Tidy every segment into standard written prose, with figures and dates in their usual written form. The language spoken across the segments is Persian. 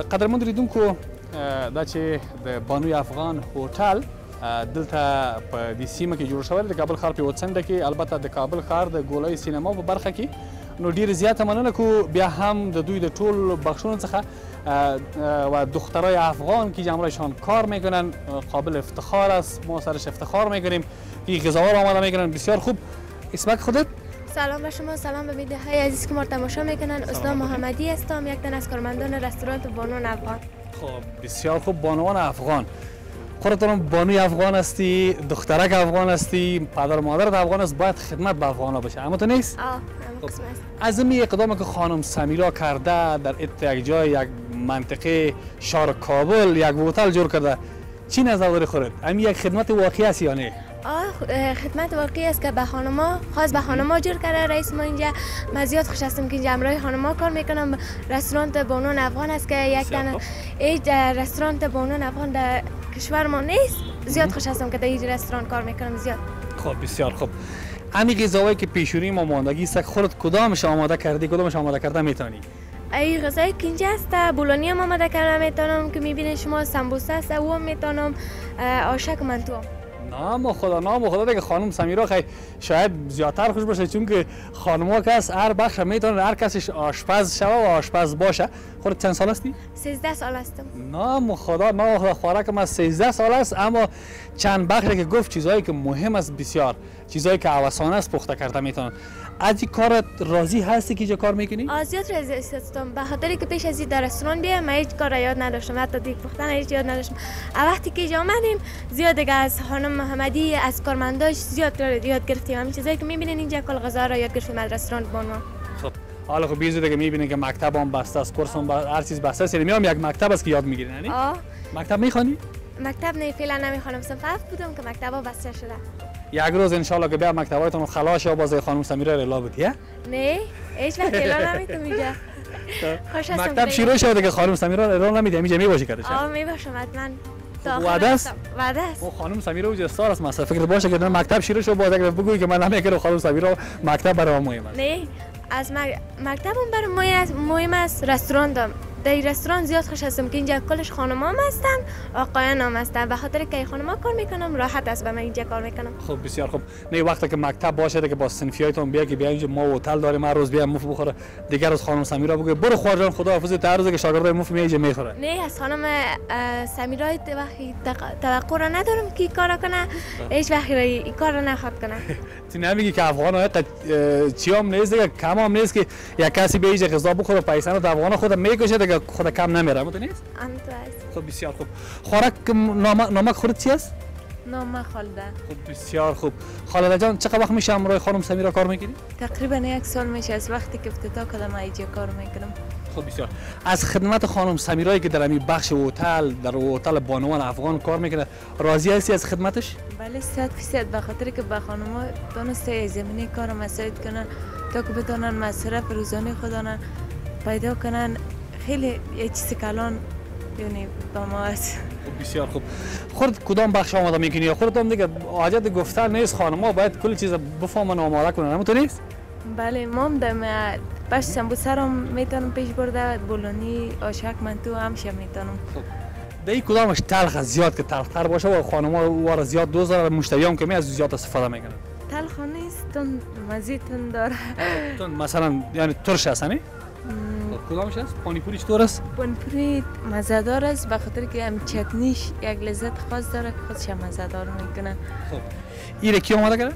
قدرمن ریدونکو دا چې د بانوی افغان هوټل دلته په دې سیمه کې جوړ شوی د کابل ښار په یوه څنډه کې، البته د کابل ښار د ګولای سینما په برخه کې. نو ډیر زیاته مننه کو بیا هم د دوی د ټول بخشونو څخه و دخترای افغان که جمعشان کار میکنن قابل افتخار است. ما سرش افتخار میکنیم که غذاها رو آماده میکنن. بسیار خوب. اسمک خودت؟ سلام به شما، سلام به میده های عزیز که ما تماشا میکنن. اسلام محمدی هستم، یک تن از کارمندان رستوران بانوان افغان. خب بسیار خوب. بانوان افغان، خودتون بانوی افغان هستی، دخترک افغان هستی، پدر مادرت افغان است، باید خدمت به افغانا بشه. اما تو نیست؟ از این اقدامی که خانم سمیرا کرده در یک جای یک منطقه شهر کابل یک هتل جور کرده، چی نظر داری خودت؟ همین یک خدمت واقعی است یا نه؟ خدمت واقعی است که به خانما، خاص به خانما جور کرده رئیس ما اینجا. من زیاد خوش هستم که اینجا همراه خانما کار میکنم. رستوران بانوان افغان است که یک تنه ایج رستوران بانوان افغان در کشور ما نیست. زیاد خوش هستم که در این رستوران کار میکنم. زیاد خب بسیار خوب. همین غذاهایی که پیشونی ما ماندگی است، خودت کدامش آماده کردی، کدامش آماده کرده میتونی؟ ای غذایی که اینجا است بولونی هم آماده کرده میتونم که میبینید شما، سمبوسه است او هم میتونم، آشک منتو. نام خدا دیگه خانم سمیرا خیلی شاید زیادتر خوش باشه، چون که خانم‌ها کس هر بخش میتونه هر کسش آشپز شوه و آشپز باشه. خودت چند سال هستی؟ 13 سال هستم. نام خدا خوراک من 13 سال است، اما چند بخشی که گفت چیزایی که مهم است، بسیار چیزایی که آسان است پخته کرده میتونن. از این کارت راضی هستی که اینجا کار میکنی؟ زیاد راضی هستم، به خاطری که پیش از این در رستوران بیام من هیچ کار یاد نداشتم، حتی دیگ پختن هیچ یاد نداشتم. وقتی که اینجا آمدیم زیاد دیگه از خانم محمدی، از کارمنداش زیاد یاد گرفتیم. همین چیزایی که میبینین اینجا کل غذا را یاد گرفتیم از رستوران بانوان. خب حالا خب بیزو دیگه میبینین که مکتب هم بسته است، کورس هم هر چیز بسته است. میام یک مکتب است که یاد میگیرین، یعنی مکتب میخوانی؟ مکتب نه، فعلا نمیخوانم. صنف 7 بودم که مکتبا بسته شده. یک روز ان شاء الله که بیا مکتباتون خلاص و باز خانم سمیرا الا بودی؟ نه هیچ وقت الا نمیتونم اینجا. خوش هستم. مکتب شروع شده که خانم سمیرا الا نمیده، اینجا میباشی کارش؟ میباشم حتما. وعده است؟ وعده است. او خانم سمیرا وجه استاد است، مثلا فکر باشه که مکتب شروع شد باز اگر بگویی که من نمیگم خانم سمیرا مکتب برای ما مهم است. نه از مکتبم برای مهم است. رستوران دارم. در این رستوران زیاد خوش هستم که اینجا کلش خانم‌ها هستن، آقایان هم هستن. به خاطر که خانم‌ها کار میکنم راحت است به من اینجا کار میکنم. خب بسیار خوب. نه وقتی که مکتب باشه که با صنفیایتون بیا که بیا اینجا ما هتل داریم، هر روز بیا مفت بخوره، دیگر روز خانم سمیرا بگه برو خواجه جان خداحافظ، در روزی که شاگردای مفت اینجا میخوره. نه از خانم سمیرا وقتی توقع را ندارم که کار کنه، هیچ وقت این کار را نخواد کنه. تو نمیگی که افغان‌ها چیام نیست دیگه، کم هم نیست که یک کسی به اینجا غذا بخوره پیسه رو افغان خود میکشه دیگه، خود کم نمیره. مت نیست؟ خب بسیار خوب. خوراک نامک خودت چی است؟ نامک خالده. خب بسیار خوب. خالده جان چقدر وقت میشه همراه خانم سمیرا کار میکنی؟ تقریبا 1 سال میشه از وقتی که افتتاح کردم اینجا کار میکنم. خب بسیار. از خدمت خانم سمیرایی که در همین بخش هتل، در هتل بانوان افغان کار میکنه، راضی هستی از خدمتش؟ بله 100% به خاطر که به خانم‌ها دانسته زمینه کار مساعد کنن تا که بتونن مصرف روزانه خودشون پیدا کنن. خیلی یه چیزی که الان یعنی با ما است. بسیار خوب. خودت کدام بخش آماده میکنی؟ یا خودت هم دیگه حاجت گفتن نیست، خانم‌ها باید کل چیز بفهمن و آماده کنن، همونطور نیست؟ بله ما هم در باش سمبوسه رو میتونم پیش برده، بولونی، آشک منتو همشه میتونم. خب دیگه کدامش تلخ زیاد که تلختر باشه و خانم‌ها وار زیاد دوست دارن، مشتریام که از زیاد استفاده میکنن؟ تلخ نیست، تون مزه تون داره. تون مثلا یعنی ترش است نه؟ کدامش است؟ پانیپوری چطور است؟ پانیپوری مزه‌دار است به خاطر که هم چتنیش یک لذت خاص داره که خودش مزه‌دار میکنه. خب این کی آماده کرده؟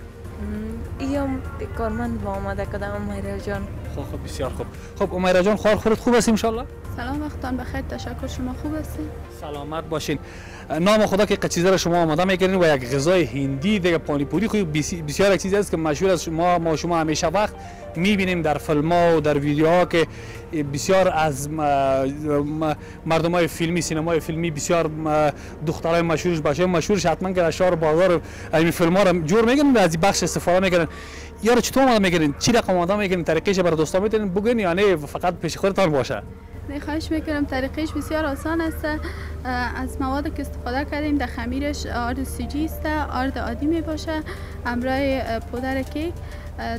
ایام کارمند با آماده کرده امیرا جان. خب بسیار خوب. خب امیرا جان خودت خوب است ان شاء الله؟ سلام وقتان بخیر، تشکر. شما خوب هستین؟ سلامت باشین. نام خدا که چیزا رو شما آماده میکنین و یک غذای هندی دیگه پانیپوری خود بسیار یک چیزی است که مشهور است. ما شما همیشه وقت میبینیم در فیلم ها و در ویدیوها که بسیار از مردمای فیلمی، سینمای فیلمی بسیار دخترای مشهورش باشه، مشهورش حتما که اشعار بازار این فیلم ها رو جور میکنن و از این بخش استفاده میکنن. یارو چطور آماده میکنین؟ چی رقم آماده میکنین؟ طریقش برای دوستان میتونین بگین یا نه فقط پیش خودتان باشه؟ نه خواهش میکنم، طریقش بسیار آسان است. از مواد که استفاده کردیم در خمیرش آرد سیجی است، آرد عادی می باشه، همراه پودر کیک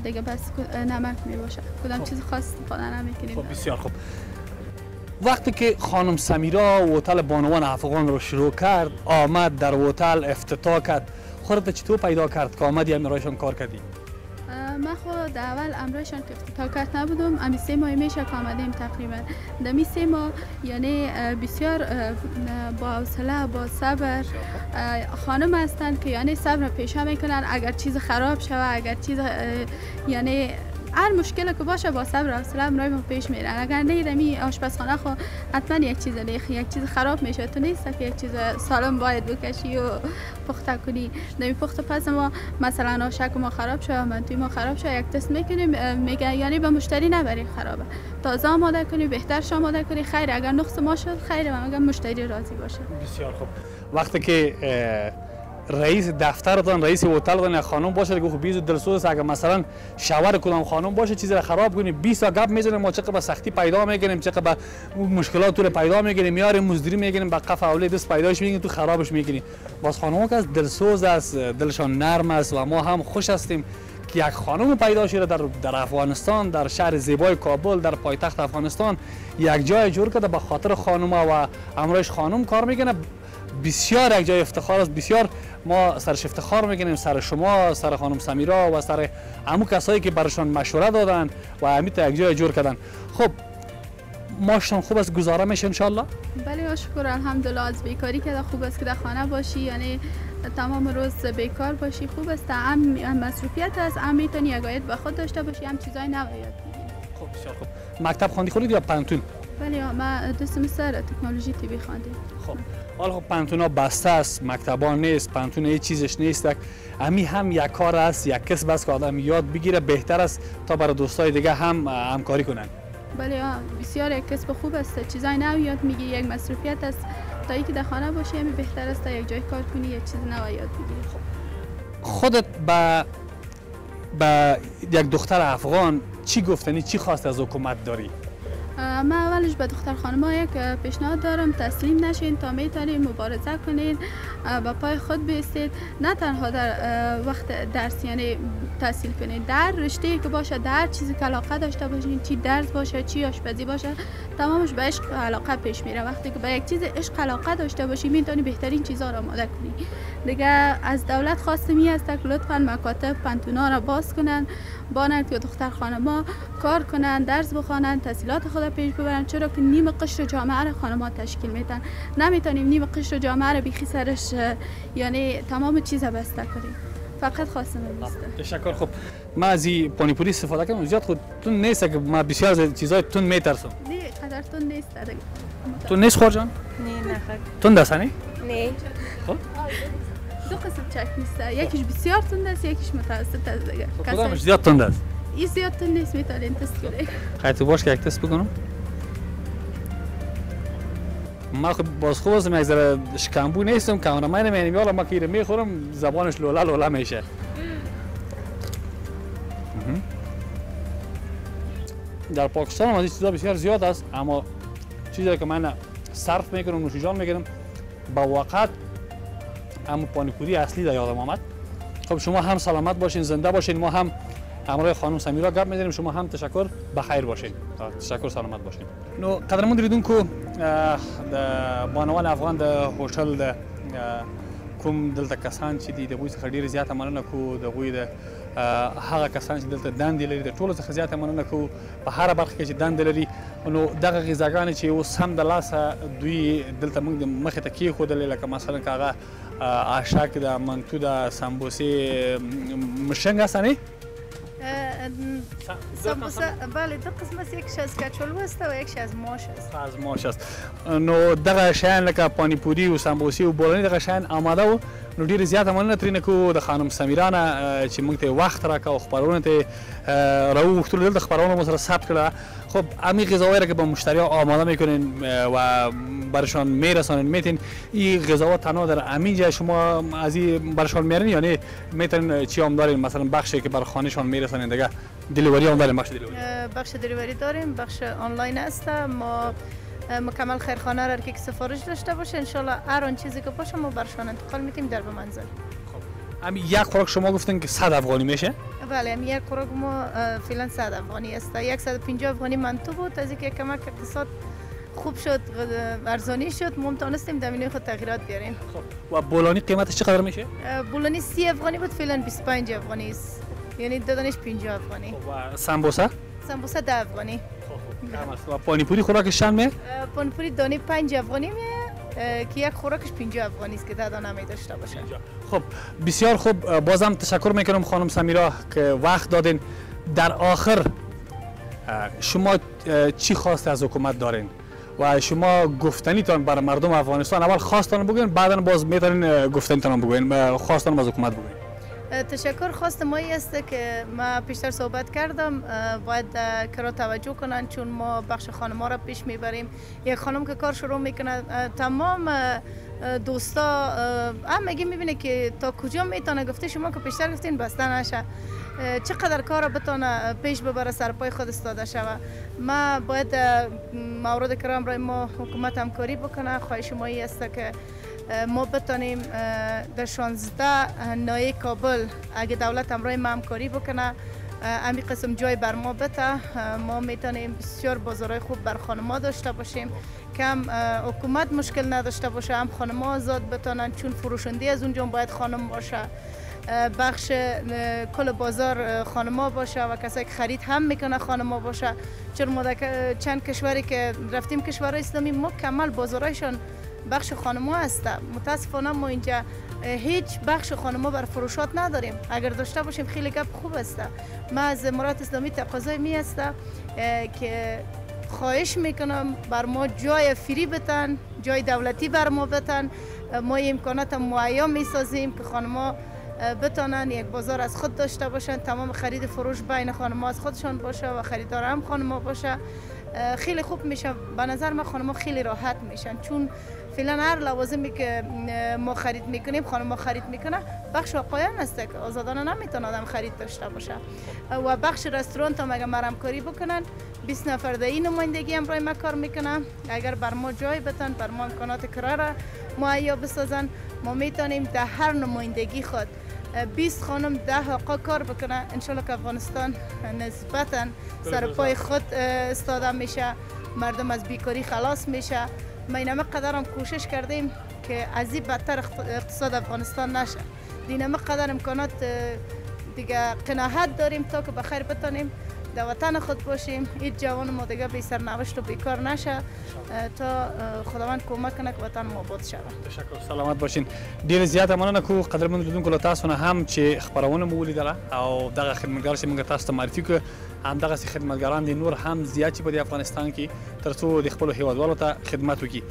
دیگه، بس نمک می باشه. کدام چیز خاص استفاده نمیکنیم. خب بسیار خوب. وقتی که خانم سمیرا هتل بانوان افغان رو شروع کرد، آمد در هتل افتتاح کرد، خودت چطور پیدا کرد که آمدی امرایشان کار کردی؟ من خود اول امرایشان که افتتاح کرد نبودم، امی 3 ماه میشه که آمدیم تقریبا. دمی 3 ماه یعنی بسیار با حوصله با صبر خانم هستند که یعنی صبر پیشه میکنن، اگر چیز خراب شوه، اگر چیز یعنی هر مشکلی که باشه با صبر و حوصله امرای ما پیش میرن. اگر نه دمی آشپزخانه خو حتما یک چیز لیخ، یک چیز خراب میشه، تو نیست که یک چیز سالم باید بکشی و پخته کنی. دمی پخته پس ما مثلا آشک ما خراب شد، منتوی ما خراب شد، یک تست میکنیم میگه یعنی به مشتری نبری خرابه، تازه آماده کنی، بهترش آماده کنی، خیر اگر نقص ما شد خیر، و اگر مشتری راضی باشه. بسیار خوب. وقتی که رئیس دفترتان، رئیس هتلتان خانم باشه دیگه خوب بیزو دلسوز، اگر مثلا شاور کدام خانم باشه چیزی را خراب کنی 20 تا گپ میزنیم، ما چقدر به سختی پیدا میگیریم، چقدر به مشکلات رو پیدا میگیریم، میاریم مزدوری میگیریم، به قف اولی دست پیداش میگیریم، تو خرابش میگیریم. باز خانم‌ها که از دلسوز است، دلشان نرم است و ما هم خوش هستیم که یک خانم پیدا شده در افغانستان، در شهر زیبای کابل، در پایتخت افغانستان یک جای جور کرده به خاطر خانم‌ها و امرایش خانم کار میکنه. بسیار یک جای افتخار است، بسیار ما سرش افتخار میکنیم، سر شما، سر خانم سمیرا و سر همون کسایی که برشان مشوره دادن و همیت یک جای جور کردن. خب ماشتان خوب است، گزاره میشه ان شاء الله؟ بله شکر الحمدلله. از بیکاری که خوب است که در خانه باشی، یعنی تمام روز بیکار باشی خوب است. هم مصروفیت است، هم میتونی یک عاید به خود داشته باشی، هم چیزای نو یاد بگیری. خب بسیار خوب. مکتب خواندی خودت یا پانتون؟ بله ما 2 سمستر تکنولوژی طبی خواندیم. خب حالا خب پانتونا بسته است، مکتبا نیست، پانتون هیچ چیزش نیست. امی هم یک کار است، یک کسب است که آدم یاد بگیره، بهتر است تا برای دوستای دیگه هم همکاری کنن. بله بسیار یک کسب خوب است، چیزای نو یاد میگیری، یک مصروفیت است. تا اینکه در خانه باشی همی بهتر است تا یک جای کار کنی، یک چیز نو یاد بگیری. خودت به یک دختر افغان چی گفتنی، چی خواست از حکومت داری؟ من اولش به دختر خانم‌ها یک پیشنهاد دارم، تسلیم نشین تا میتونید مبارزه کنید، با پای خود بیستید، نه تنها در وقت درس یعنی تحصیل کنید، در رشته‌ای که باشه، در چیزی که علاقه داشته باشین، چی درس باشه، چی آشپزی باشه، تمامش به عشق علاقه پیش میره. وقتی که به یک چیز عشق علاقه داشته باشی میتونی بهترین چیزا را آماده کنی. دیگه از دولت خواستمی است که لطفاً مکاتب پانتونا را باز کنن، بانند که دختر خانم‌ها کار کنن، درس بخوانن، تحصیلات خود پیش ببرن، چرا که نیم قشر جامعه را خانم‌ها تشکیل میدن. نمیتونیم نیم قشر جامعه را بیخی سرش یعنی تمام چیز بسته کنیم. فقط خواستم است. تشکر. خب من از این پانیپوری استفاده کنم، زیاد خود تون نیست که من بسیار از چیزای تون میترسم. نه قدر تون نیست دیگه. تون نیست خور جان؟ نه نه تون دستانی؟ نه. خب دو قسم چک نیست، یکیش بسیار تند است، یکیش متوسط است دیگه. کدامش زیاد تند است؟ این زیاد تند نیست، میتونین تست کنید. خیلی تو باش که یک تست بکنم. ما خب باز خوب هستم، یک ذره شکمبو نیستم، کامرمن میانیم یالا ما که میخورم زبانش لولا لولا میشه. در پاکستان هم از این چیزا بسیار زیاد است، اما چیزی که من صرف میکنم، نوشیجان میکنم، با وقت اما پانیپوری اصلی در یادم آمد. خب شما هم سلامت باشین، زنده باشین، ما هم همراه خانم سمیرا گپ میزنیم، شما هم تشکر، بخیر باشین. تشکر، سلامت باشین. نو قدرمن دیدون کو بانوان افغان د هوټل د کوم دلته کسان چې د دوی څخه ډیر زیاته مننه کو، د دوی د هغه کسان چې دلته دندې لري د ټولو څخه زیاته مننه کو په هر برخه کې چې دندې لري. نو دغه غذاګانې چې اوس هم د لاسه دوی دلته موږ مخې ته کېښودلې، لکه مثلا که هغه آشک د منتو د سمبوسې مشنګ است نه؟ سمبوسه بله دو قسم است، یکیش از کچالو است و یکیش از ماش است. از ماش است. نو دغه شیان لکه پانیپوری و سمبوسې و بولانی دغه شیان آماده و. نو ډیره زیاته مننه ترېنه کوو د خانم سمیرا نه چې موږ ته وخت راکړه او خپرونه ته راوغوښتلو، دلته خپرونه مو سره ثبت کړه. خب همین غذاهایی را که به مشتری‌ها آماده میکنین و برشان میرسانین، میتین این غذاها تنها در همین جای شما از این برشان میارین یا نه میتونین چی هم دارین، مثلا بخشی که بر خانهشان میرسانین دیگه دلیوری هم دارین؟ بخش دلیوری داریم، بخش آنلاین است. ما مکمل خیرخانه را که سفارش داشته باشه انشالله هر آن چیزی که باشه ما برشان انتقال میتیم در به منزل. خب همین یک خوراک شما گفتین که 100 افغانی میشه؟ بله همین یک خوراک ما فعلا 100 افغانی است. 150 افغانی منتو بود، از اینکه کمک اقتصاد خوب شد ارزانی شد، ما تونستیم دمینوی خود تغییرات بیاریم. و بولانی قیمتش چقدر میشه؟ بولانی 30 افغانی بود، فعلا 25 افغانی است، یعنی دادنش 50 افغانی. و سمبوسه؟ سمبوسه 10 افغانی. و پانی پوری خوراکش چند میه؟ پانی پوری دانه 5 افغانی میه که یک خوراکش 50 افغانی است که 10 دانه می داشته باشه. خب بسیار خوب، بازم تشکر میکنم خانم سمیرا که وقت دادین. در آخر شما چی خواست از حکومت دارین و شما گفتنیتان برای مردم افغانستان؟ اول خواستان بگوین، بعدا باز میتونین گفتنیتان بگوین، خواستان از حکومت بگوین. تشکر. خواست ما است که ما پیشتر صحبت کردم، باید کرا توجه کنن، چون ما بخش خانم‌ها را پیش میبریم. یک خانم که کار شروع میکنه تمام دوستا همگی میبینه که تا کجا میتونه، گفته شما که پیشتر گفتین بسته نشه، چقدر کار را بتونه پیش ببره، سر پای خود استاده شوه. ما باید مورد کرام برای ما حکومت همکاری بکنه. خواهش ما است که ما بتانیم در 16 نایه کابل اگه دولت همراه ما همکاری بکنه، امی قسم جای بر ما بده، ما میتونیم بسیار بازارهای خوب بر خانم‌ها داشته باشیم که هم حکومت مشکل نداشته باشه، هم خانم‌ها آزاد بتانن، چون فروشنده از اونجا باید خانم باشه، بخش کل بازار خانم‌ها باشه و کسایی که خرید هم میکنه خانم‌ها باشه. چون ما چند کشوری که رفتیم، کشورهای اسلامی، مکمل بازارایشان بخش خانم‌ها هست. متاسفانه ما اینجا هیچ بخش خانم‌ها بر فروشات نداریم. اگر داشته باشیم خیلی گپ خوب است. ما از امارات اسلامی تقاضای می است که خواهش میکنم بر ما جای فری بتن، جای دولتی بر ما بتن. ما امکانات مهیا میسازیم که خانم‌ها بتانن یک بازار از خود داشته باشن، تمام خرید فروش بین خانم‌ها از خودشان باشه و خریدار هم خانم‌ها باشه. خیلی خوب میشه. به نظر من خانم‌ها خیلی راحت میشن، چون فعلا هر لوازمی که ما خرید میکنیم خانم‌ها خرید میکنه، بخش آقایان است که آزادانه نمیتونه آدم خرید داشته باشه. و بخش رستوران هم اگر همکاری بکنن، 20 نفر دایی نمایندگی هم برای ما کار میکنن. اگر بر ما جای بتن، بر ما امکانات کرا را مهیا بسازن، ما میتونیم در هر نمایندگی خود 20 خانم 10 آقا کار بکنه. انشالله که افغانستان نسبتا سر پای خود استاده میشه، مردم از بیکاری خلاص میشه. ما اینمه قدرم کوشش کردیم که از این بدتر اقتصاد افغانستان نشه. اینمه قدر امکانات دیگه قناعت داریم تا که بخیر بتانیم در وطن خود باشیم. هیچ جوان ما دیگه بی سرنوشت و بیکار نشه تا خداوند کمک کنه که وطن ما آباد شود. تشکر. سلامت باشین. ډیر زیاته مننه کو قدرمن لیدونکو له تاسو نه هم چې خبرونه مو ولیدله او دغه خدمتګار چې موږ تاسو ته معرفي کړ، هم دغه خدمتګاران دي نور هم زیات چې په افغانستان کې ترڅو د خپل هیوادوالو ته خدمت وکړي.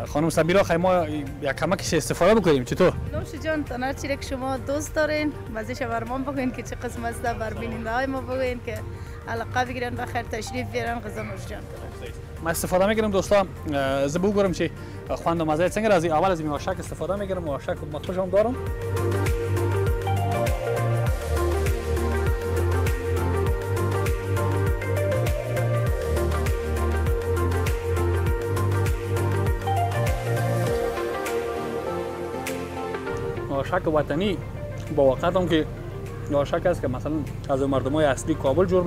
خانم سمیرا، خواهیم ما یک کمکش استفاده بکنیم. چطور؟ نوش جان، تنها چیزی که شما دوست دارین مزهش برمان بگوین که چه قسم است، بر بیننده های ما بگوین که علاقه بگیرن، بخیر تشریف بیارن، غذا نوش جان کنن. ما استفاده میگیرم دوستا، زه به وګورم چې خوند و مزه څنګه راځي. اول از میواشک استفاده میگیرم، میواشک مخصوص هم دارم. میواشک وطنی با وقت هم که میواشک است که مثلا از مردمای اصلی کابل جور